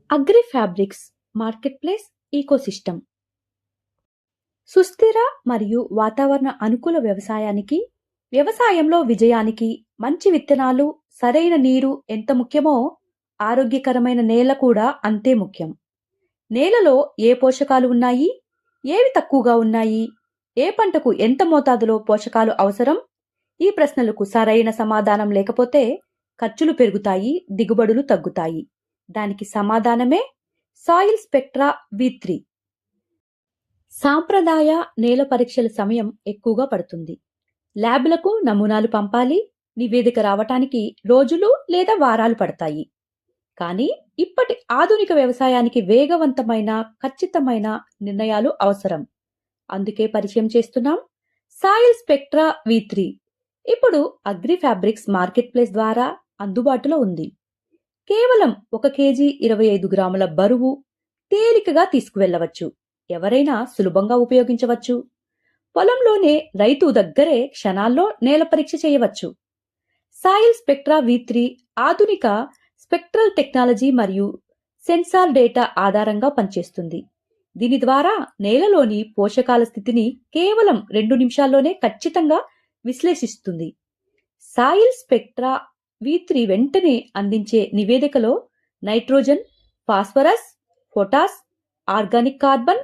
Agri fabrics market place ecosystem సుస్థిర మరియు వాతావరణ అనుకూల వ్యవసాయంలో విజయానికి మంచి విత్తనాలు, సరైన నీరు ఎంత ముఖ్యమో ఆరోగ్యకరమైన నేల కూడా అంతే ముఖ్యం. నేలలో ఏ పోషకాలు ఉన్నాయి, ఏవి తక్కువగా ఉన్నాయి, ఏ పంటకు ఎంత మోతాదులో పోషకాలు అవసరం? ఈ ప్రశ్నలకు సరైన సమాధానం లేకపోతే ఖర్చులు పెరుగుతాయి, దిగుబడులు తగ్గుతాయి. దానికి సమాధానమే సాయిల్ స్పెక్ట్రా V3. సాంప్రదాయ నేల పరీక్షల సమయం ఎక్కువగా పడుతుంది. ల్యాబ్లకు నమూనాలు పంపాలి, నివేదిక రావటానికి రోజులు లేదా వారాలు పడతాయి. కానీ ఇప్పటి ఆధునిక వ్యవసాయానికి వేగవంతమైన, ఖచ్చితమైన నిర్ణయాలు అవసరం. అందుకే పరిచయం చేస్తున్నాం సాయిల్ స్పెక్ట్రా V3. ఇప్పుడు అగ్రి ఫ్యాబ్రిక్స్ మార్కెట్ ప్లేస్ ద్వారా అందుబాటులో ఉంది. కేవలం 1 కేజీ 25 గ్రాముల బరువు, తేలికగా తీసుకువెళ్లవచ్చు. ఎవరైనా సులభంగా ఉపయోగించవచ్చు. పొలంలోనే రైతు దగ్గరే క్షణాల్లో నేల పరీక్ష చేయవచ్చు. సాయిల్ స్పెక్ట్రా V3 ఆధునిక స్పెక్ట్రల్ టెక్నాలజీ మరియు సెన్సార్ డేటా ఆధారంగా పనిచేస్తుంది. దీని ద్వారా నేలలోని పోషకాల స్థితిని కేవలం 2 నిమిషాల్లోనే ఖచ్చితంగా విశ్లేషిస్తుంది. సాయిల్ స్పెక్ట్రా V3 వెంటనే అందించే నివేదికలో nitrogen, phosphorus, potash, organic carbon,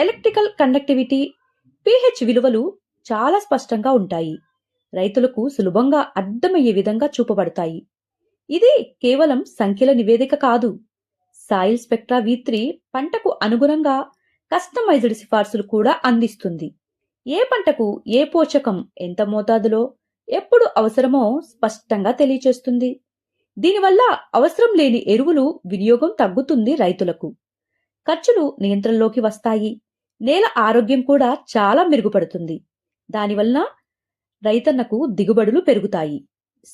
electrical conductivity, pH విలువలు చాలా స్పష్టంగా ఉంటాయి. రైతులకు సులభంగా అర్థమయ్యే విధంగా చూపబడతాయి. ఇది కేవలం సంఖ్యల నివేదిక కాదు. సాయిల్ స్పెక్ట్రా V3 పంటకు అనుగుణంగా కస్టమైజ్డ్ సిఫార్సులు కూడా అందిస్తుంది. ఏ పంటకు ఏ పోషకం ఎంత మోతాదులో ఎప్పుడు అవసరమో స్పష్టంగా తెలియచేస్తుంది. దీనివల్ల అవసరం లేని ఎరువులు వినియోగం తగ్గుతుంది. రైతులకు ఖర్చులు నియంత్రణలోకి వస్తాయి. నేల ఆరోగ్యం కూడా చాలా మెరుగుపడుతుంది. దానివల్ల రైతన్నకు దిగుబడులు పెరుగుతాయి.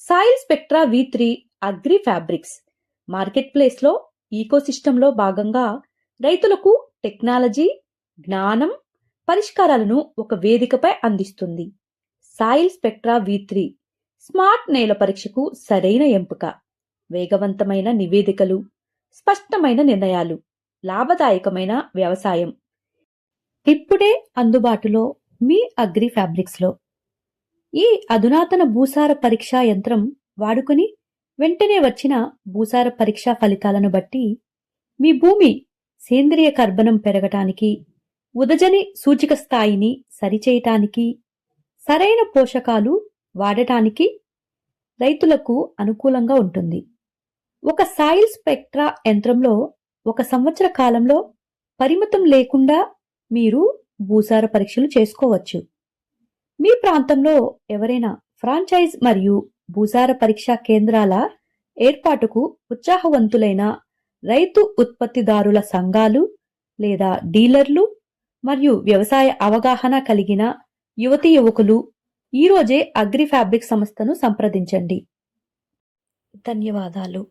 Soil spectra V3 agri fabrics market ప్లేస్లో ఈకోసిస్టంలో భాగంగా రైతులకు టెక్నాలజీ, జ్ఞానం, పరిష్కారాలను ఒక వేదికపై అందిస్తుంది. సాయిల్ స్పెక్ట్రా V3 స్మార్ట్ నేల పరీక్షకు సరైన ఎంపిక. వేగవంతమైన నివేదికలు, స్పష్టమైన నిర్ణయాలు, లాభదాయకమైన వ్యవసాయం ఇప్పుడే అందుబాటులో మీ అగ్రి ఫ్యాబ్రిక్స్లో. ఈ అధునాతన భూసార పరీక్షా యంత్రం వాడుకొని వెంటనే వచ్చిన భూసార పరీక్షా ఫలితాలను బట్టి మీ భూమి సేంద్రియ కర్బనం పెరగటానికి, ఉదజని సూచిక స్థాయిని సరిచేయటానికి, సరైన పోషకాలు వాడటానికి రైతులకు అనుకూలంగా ఉంటుంది. ఒక సాయిల్ స్పెక్ట్రా యంత్రంలో 1 సంవత్సర కాలంలో పరిమితం లేకుండా మీరు భూసార పరీక్షలు చేసుకోవచ్చు. మీ ప్రాంతంలో ఎవరైనా ఫ్రాంచైజ్ మరియు భూసార పరీక్షా కేంద్రాల ఏర్పాటుకు ఉత్సాహవంతులైన రైతు ఉత్పత్తిదారుల సంఘాలు లేదా డీలర్లు మరియు వ్యవసాయ అవగాహన కలిగిన యువతీ యువకులు ఈరోజే అగ్రి ఫ్యాబ్రిక్ సంస్థను సంప్రదించండి. ధన్యవాదాలు.